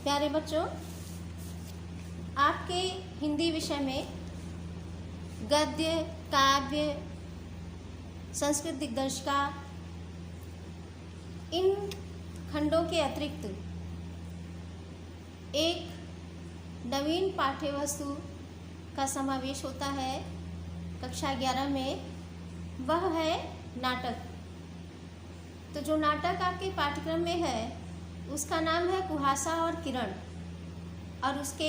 प्यारे बच्चों, आपके हिंदी विषय में गद्य, काव्य, संस्कृत दिग्दर्शिका इन खंडों के अतिरिक्त एक नवीन पाठ्य वस्तु का समावेश होता है कक्षा 11 में, वह है नाटक। तो जो नाटक आपके पाठ्यक्रम में है उसका नाम है कुहासा और किरण और उसके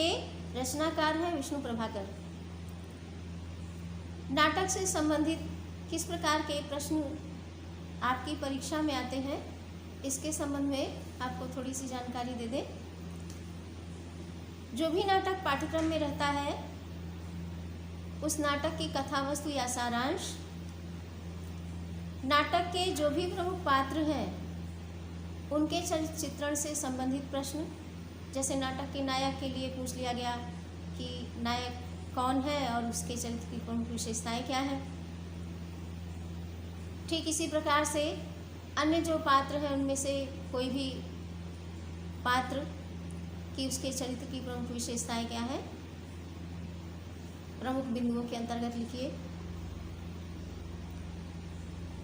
रचनाकार हैं विष्णु प्रभाकर। नाटक से संबंधित किस प्रकार के प्रश्न आपकी परीक्षा में आते हैं इसके संबंध में आपको थोड़ी सी जानकारी दे दें। जो भी नाटक पाठ्यक्रम में रहता है उस नाटक की कथा वस्तु या सारांश, नाटक के जो भी प्रमुख पात्र हैं उनके चरित्र चित्रण से संबंधित प्रश्न, जैसे नाटक के नायक के लिए पूछ लिया गया कि नायक कौन है और उसके चरित्र की प्रमुख विशेषताएं क्या हैं। ठीक इसी प्रकार से अन्य जो पात्र हैं उनमें से कोई भी पात्र कि उसके चरित्र की प्रमुख विशेषताएं क्या हैं, प्रमुख बिंदुओं के अंतर्गत लिखिए।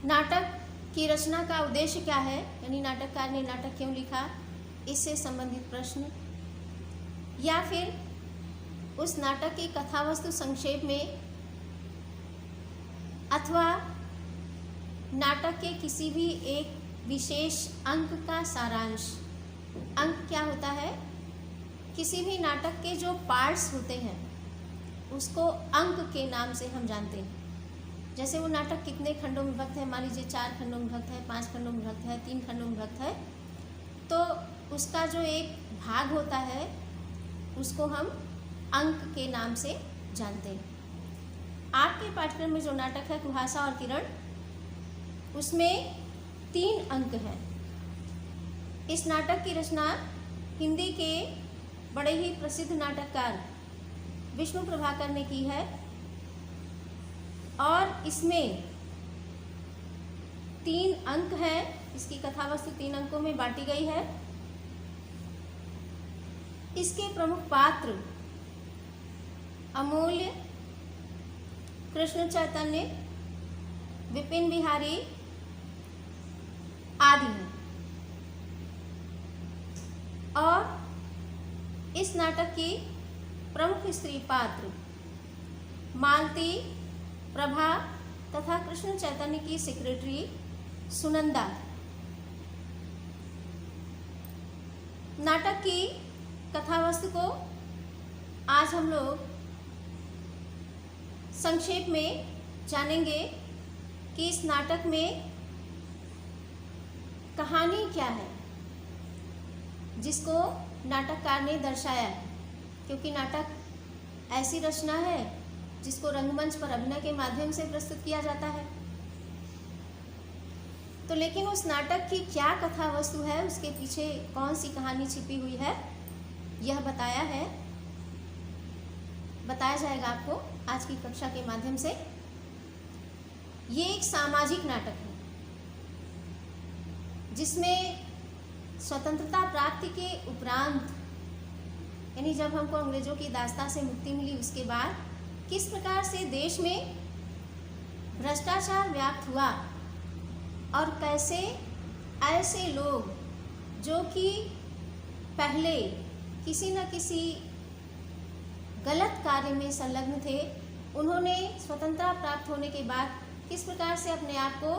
नाटक की रचना का उद्देश्य क्या है, यानी नाटककार ने नाटक क्यों लिखा, इससे संबंधित प्रश्न, या फिर उस नाटक की कथा वस्तु संक्षेप में अथवा नाटक के किसी भी एक विशेष अंक का सारांश। अंक क्या होता है, किसी भी नाटक के जो पार्ट्स होते हैं उसको अंक के नाम से हम जानते हैं। जैसे वो नाटक कितने खंडों में विभक्त है, मान लीजिए 4 खंडों में विभक्त है, 5 खंडों में विभक्त है, 3 खंडों में विभक्त है, तो उसका जो एक भाग होता है उसको हम अंक के नाम से जानते हैं। आपके पाठ्यक्रम में जो नाटक है कुहासा और किरण, उसमें 3 अंक हैं। इस नाटक की रचना हिंदी के बड़े ही प्रसिद्ध नाटककार विष्णु प्रभाकर ने की है और इसमें 3 अंक हैं। इसकी कथा वस्तु 3 अंकों में बांटी गई है। इसके प्रमुख पात्र अमूल्य, कृष्ण चैतन्य, विपिन बिहारी आदि हैं। और इस नाटक की प्रमुख स्त्री पात्र मालती, प्रभा तथा कृष्ण चैतन्य की सेक्रेटरी सुनंदा। नाटक की कथा वस्तु को आज हम लोग संक्षेप में जानेंगे कि इस नाटक में कहानी क्या है जिसको नाटककार ने दर्शाया है, क्योंकि नाटक ऐसी रचना है जिसको रंगमंच पर अभिनय के माध्यम से प्रस्तुत किया जाता है। तो लेकिन उस नाटक की क्या कथा वस्तु है, उसके पीछे कौन सी कहानी छिपी हुई है, यह बताया जाएगा आपको आज की कक्षा के माध्यम से। ये एक सामाजिक नाटक है जिसमें स्वतंत्रता प्राप्ति के उपरांत, यानी जब हमको अंग्रेजों की दास्ता से मुक्ति मिली उसके बाद किस प्रकार से देश में भ्रष्टाचार व्याप्त हुआ और कैसे ऐसे लोग जो कि पहले किसी न किसी गलत कार्य में संलग्न थे, उन्होंने स्वतंत्रता प्राप्त होने के बाद किस प्रकार से अपने आप को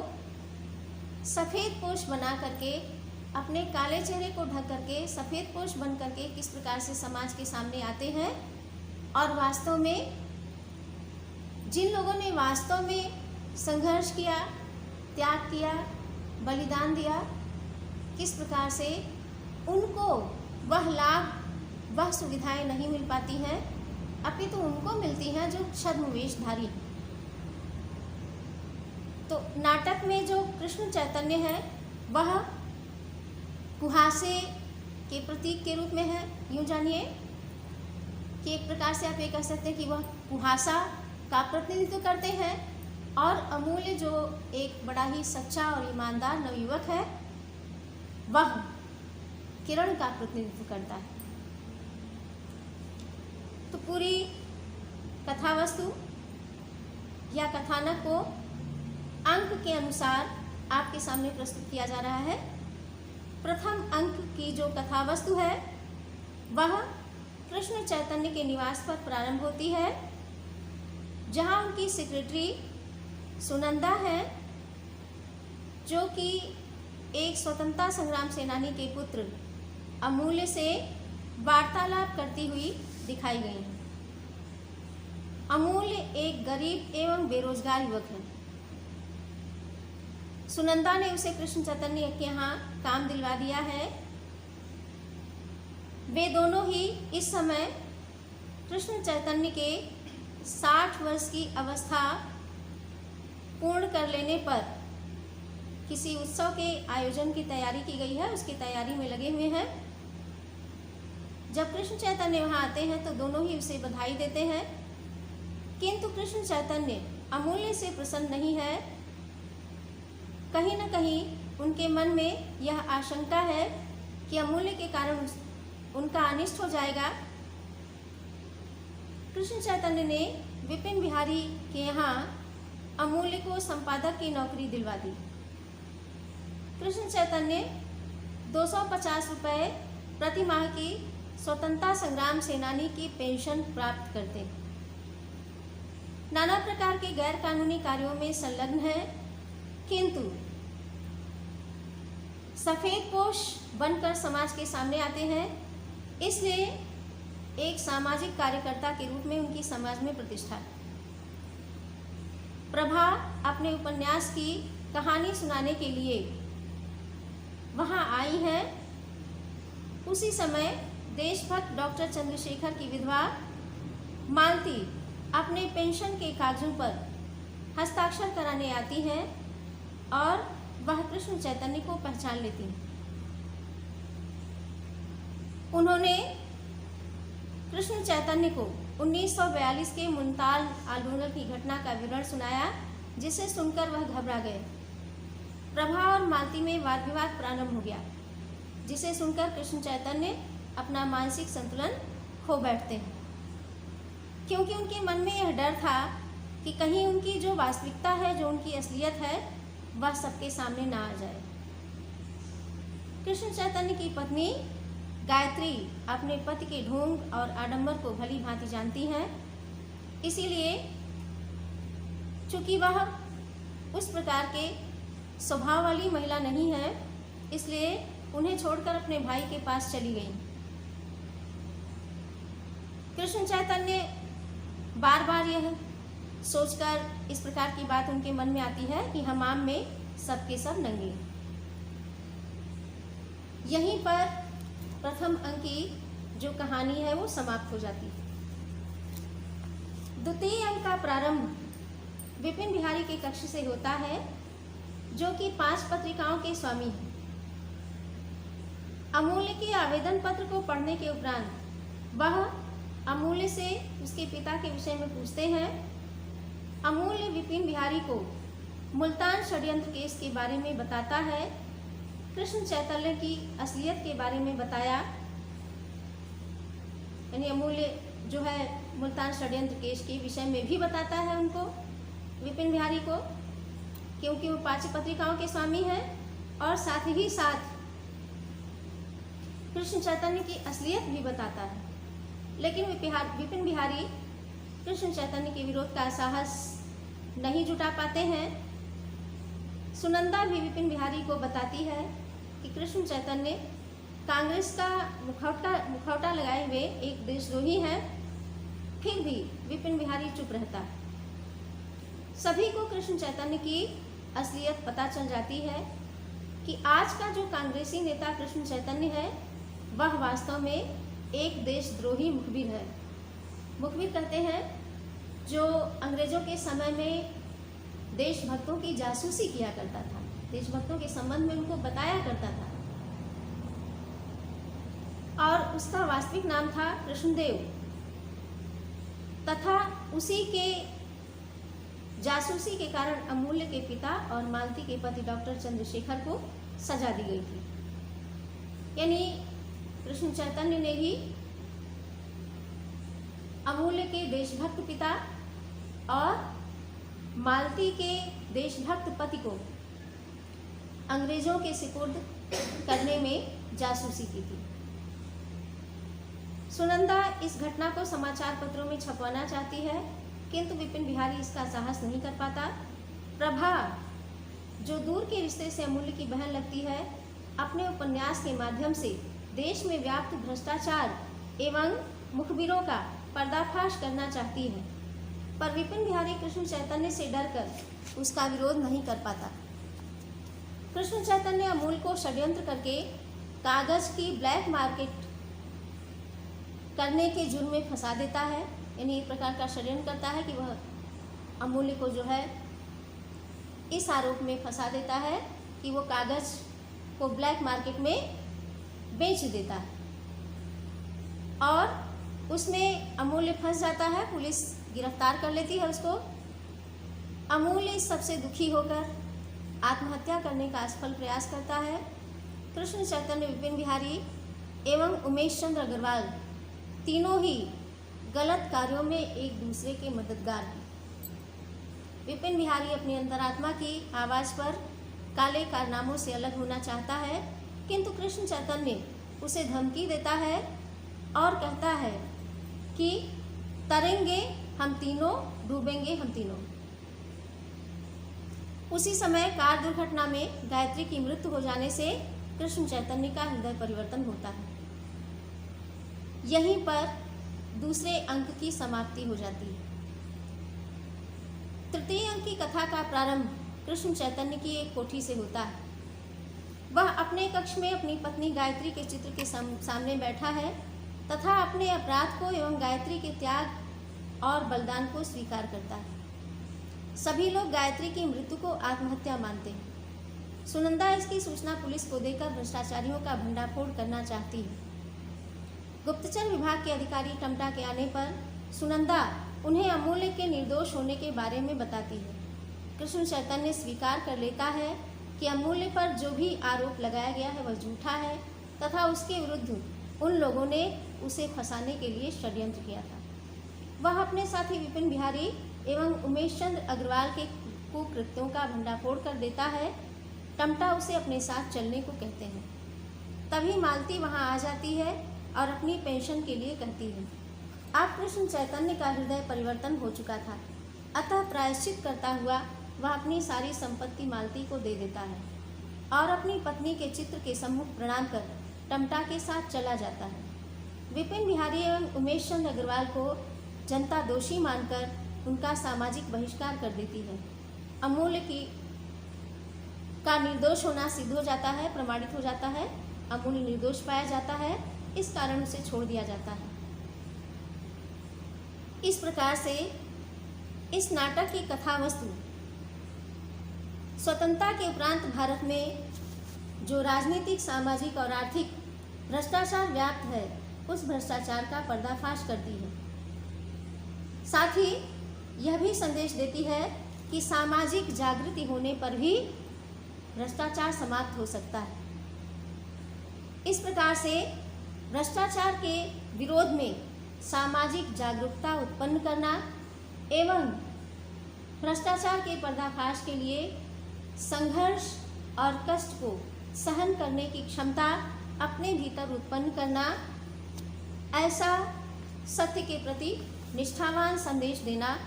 सफ़ेद पोश बना करके, अपने काले चेहरे को ढक करके सफ़ेद पोश बन करके किस प्रकार से समाज के सामने आते हैं, और वास्तव में जिन लोगों ने वास्तव में संघर्ष किया, त्याग किया, बलिदान दिया, किस प्रकार से उनको वह लाभ, वह सुविधाएं नहीं मिल पाती हैं, अपितु उनको मिलती हैं जो छद्मवेशधारी। तो नाटक में जो कृष्ण चैतन्य है वह कुहासे के प्रतीक के रूप में है। यूँ जानिए कि एक प्रकार से आप ये कह सकते हैं कि वह कुहासा का प्रतिनिधित्व करते हैं और अमूल्य जो एक बड़ा ही सच्चा और ईमानदार नवयुवक है वह किरण का प्रतिनिधित्व करता है। तो पूरी कथा वस्तु या कथानक को अंक के अनुसार आपके सामने प्रस्तुत किया जा रहा है। प्रथम अंक की जो कथा वस्तु है वह कृष्ण चैतन्य के निवास पर प्रारंभ होती है, जहां उनकी सेक्रेटरी सुनंदा है, जो कि एक स्वतंत्रता संग्राम सेनानी के पुत्र अमूल्य से वार्तालाप करती हुई दिखाई गई। अमूल्य एक गरीब एवं बेरोजगार युवक है। सुनंदा ने उसे कृष्ण चैतन्य के यहाँ काम दिलवा दिया है। वे दोनों ही इस समय कृष्ण चैतन्य के 60 वर्ष की अवस्था पूर्ण कर लेने पर किसी उत्सव के आयोजन की तैयारी की गई है, उसकी तैयारी में लगे हुए हैं। जब कृष्ण चैतन्य वहाँ आते हैं तो दोनों ही उसे बधाई देते हैं, किंतु कृष्ण चैतन्य अमूल्य से प्रसन्न नहीं है। कहीं न कहीं उनके मन में यह आशंका है कि अमूल्य के कारण उनका अनिष्ट हो जाएगा। कृष्ण चैतन्य ने विपिन बिहारी के यहाँ अमूल्य को संपादक की नौकरी दिलवा दी। कृष्ण चैतन्य 250 रुपये प्रति माह की स्वतंत्रता संग्राम सेनानी की पेंशन प्राप्त करते। नाना प्रकार के गैर कानूनी कार्यों में संलग्न है, किंतु सफेद पोश बनकर समाज के सामने आते हैं, इसलिए एक सामाजिक कार्यकर्ता के रूप में उनकी समाज में प्रतिष्ठा है। प्रभा अपने उपन्यास की कहानी सुनाने के लिए वहां आई है। उसी समय देशभक्त डॉक्टर चंद्रशेखर की विधवा मालती अपने पेंशन के कागजों पर हस्ताक्षर कराने आती हैं और वह कृष्ण चैतन्य को पहचान लेती हैं। उन्होंने कृष्ण चैतन्य को 1942 के मुनताल आंदोलन की घटना का विवरण सुनाया, जिसे सुनकर वह घबरा गए। प्रभा और मालती में वाद विवाद प्रारंभ हो गया, जिसे सुनकर कृष्ण चैतन्य अपना मानसिक संतुलन खो बैठते हैं, क्योंकि उनके मन में यह डर था कि कहीं उनकी जो वास्तविकता है, जो उनकी असलियत है, वह सबके सामने ना आ जाए। कृष्ण चैतन्य की पत्नी गायत्री अपने पति के ढोंग और आडंबर को भली भांति जानती हैं, इसीलिए चूंकि वह उस प्रकार के स्वभाव वाली महिला नहीं है, इसलिए उन्हें छोड़कर अपने भाई के पास चली गई। कृष्ण चैतन्य बार बार यह सोचकर इस प्रकार की बात उनके मन में आती है कि हमाम में सबके सब नंगे। यहीं पर प्रथम अंक की जो कहानी है वो समाप्त हो जाती है। द्वितीय अंक का प्रारंभ विपिन बिहारी के कक्ष से होता है, जो कि 5 पत्रिकाओं के स्वामी हैं। अमूल्य के आवेदन पत्र को पढ़ने के उपरांत वह अमूल्य से उसके पिता के विषय में पूछते हैं। अमूल्य विपिन बिहारी को मुल्तान षड्यंत्र केस के बारे में बताता है, कृष्ण चैतन्य की असलियत के बारे में बताया। यानी अमूल्य जो है मुल्तान षड्यंत्र केस के विषय में भी बताता है उनको, विपिन बिहारी को, क्योंकि वो 5 पत्रिकाओं के स्वामी हैं, और साथ ही साथ कृष्ण चैतन्य की असलियत भी बताता है। लेकिन विपिन बिहारी कृष्ण चैतन्य के विरोध का साहस नहीं जुटा पाते हैं। सुनंदा भी विपिन बिहारी को बताती है कि कृष्ण चैतन्य कांग्रेस का मुखौटा लगाए हुए एक देशद्रोही हैं, फिर भी विपिन बिहारी चुप रहता है। सभी को कृष्ण चैतन्य की असलियत पता चल जाती है कि आज का जो कांग्रेसी नेता कृष्ण चैतन्य है, वह वास्तव में एक देशद्रोही मुखबिर है। मुखबिर कहते हैं जो अंग्रेजों के समय में देशभक्तों की जासूसी किया करता था, देशभक्तों के संबंध में उनको बताया करता था, और उसका वास्तविक नाम था कृष्णदेव, तथा उसी के जासूसी के कारण अमूल्य के पिता और मालती के पति डॉक्टर चंद्रशेखर को सजा दी गई थी। यानी कृष्ण चैतन्य ने ही अमूल्य के देशभक्त पिता और मालती के देशभक्त पति को अंग्रेजों के सिपुर्द करने में जासूसी की थी। सुनंदा इस घटना को समाचार पत्रों में छपवाना चाहती है, किंतु विपिन बिहारी इसका साहस नहीं कर पाता। प्रभा, जो दूर के रिश्ते से अमूल्य की बहन लगती है, अपने उपन्यास के माध्यम से देश में व्याप्त भ्रष्टाचार एवं मुखबिरों का पर्दाफाश करना चाहती है, पर विपिन बिहारी कृष्ण चैतन्य से डरकर उसका विरोध नहीं कर पाता। कृष्ण चैतन्य अमूल को षड्यंत्र करके कागज की ब्लैक मार्केट करने के जुर्म में फंसा देता है, यानी एक प्रकार का षड्यंत्र करता है कि वह अमूल्य को जो है इस आरोप में फंसा देता है कि वो कागज को ब्लैक मार्केट में बेच देता है, और उसमें अमूल्य फंस जाता है। पुलिस गिरफ्तार कर लेती है उसको। अमूल्य इस सबसे दुखी होकर आत्महत्या करने का असफल प्रयास करता है। कृष्ण चैतन्य, विपिन बिहारी एवं उमेश चंद्र अग्रवाल तीनों ही गलत कार्यों में एक दूसरे के मददगार हैं। विपिन बिहारी अपनी अंतरात्मा की आवाज़ पर काले कारनामों से अलग होना चाहता है, किंतु कृष्ण चैतन्य उसे धमकी देता है और कहता है कि तरेंगे हम तीनों, डूबेंगे हम तीनों। उसी समय कार दुर्घटना में गायत्री की मृत्यु हो जाने से कृष्ण चैतन्य का हृदय परिवर्तन होता है। यहीं पर दूसरे अंक की समाप्ति हो जाती है। तृतीय अंक की कथा का प्रारंभ कृष्ण चैतन्य की एक कोठी से होता है। वह अपने कक्ष में अपनी पत्नी गायत्री के चित्र के सामने बैठा है तथा अपने अपराध को एवं गायत्री के त्याग और बलिदान को स्वीकार करता है। सभी लोग गायत्री की मृत्यु को आत्महत्या मानते हैं। सुनंदा इसकी सूचना पुलिस को देकर भ्रष्टाचारियों का भंडाफोड़ करना चाहती है। गुप्तचर विभाग के अधिकारी टमटा के आने पर सुनंदा उन्हें अमूल्य के निर्दोष होने के बारे में बताती है। कृष्ण चैतन्य स्वीकार कर लेता है कि अमूल्य पर जो भी आरोप लगाया गया है वह झूठा है तथा उसके विरुद्ध उन लोगों ने उसे फंसाने के लिए षड्यंत्र किया था। वह अपने साथी विपिन बिहारी एवं उमेश चंद्र अग्रवाल के कुकृत्यों का भंडाफोड़ कर देता है। टमटा उसे अपने साथ चलने को कहते हैं। तभी मालती वहां आ जाती है और अपनी पेंशन के लिए कहती है। अब कृष्ण चैतन्य का हृदय परिवर्तन हो चुका था, अतः प्रायश्चित करता हुआ वह अपनी सारी संपत्ति मालती को दे देता है और अपनी पत्नी के चित्र के सम्मुख प्रणाम कर टमटा के साथ चला जाता है। विपिन बिहारी एवं उमेश चंद्र अग्रवाल को जनता दोषी मानकर उनका सामाजिक बहिष्कार कर देती है। अमूल्य का निर्दोष होना सिद्ध हो जाता है, प्रमाणित हो जाता है। अमूल्य निर्दोष पाया जाता है, इस कारण उसे छोड़ दिया जाता है। इस प्रकार से इस नाटक की कथा वस्तु स्वतंत्रता के उपरांत भारत में जो राजनीतिक, सामाजिक और आर्थिक भ्रष्टाचार व्याप्त है, उस भ्रष्टाचार का पर्दाफाश करती है। साथ ही यह भी संदेश देती है कि सामाजिक जागृति होने पर भी भ्रष्टाचार समाप्त हो सकता है। इस प्रकार से भ्रष्टाचार के विरोध में सामाजिक जागरूकता उत्पन्न करना एवं भ्रष्टाचार के पर्दाफाश के लिए संघर्ष और कष्ट को सहन करने की क्षमता अपने भीतर उत्पन्न करना, ऐसा सत्य के प्रति निष्ठावान संदेश देना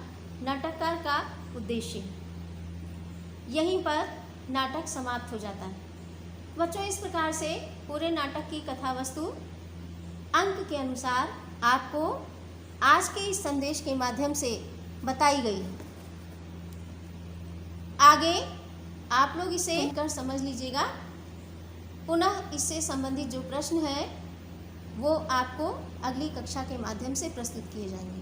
नाटककार का उद्देश्य है। यहीं पर नाटक समाप्त हो जाता है। बच्चों, इस प्रकार से पूरे नाटक की कथा वस्तु अंक के अनुसार आपको आज के इस संदेश के माध्यम से बताई गई है। आगे आप लोग इसे कर समझ लीजिएगा। पुनः इससे संबंधित जो प्रश्न है वो आपको अगली कक्षा के माध्यम से प्रस्तुत किए जाएंगे।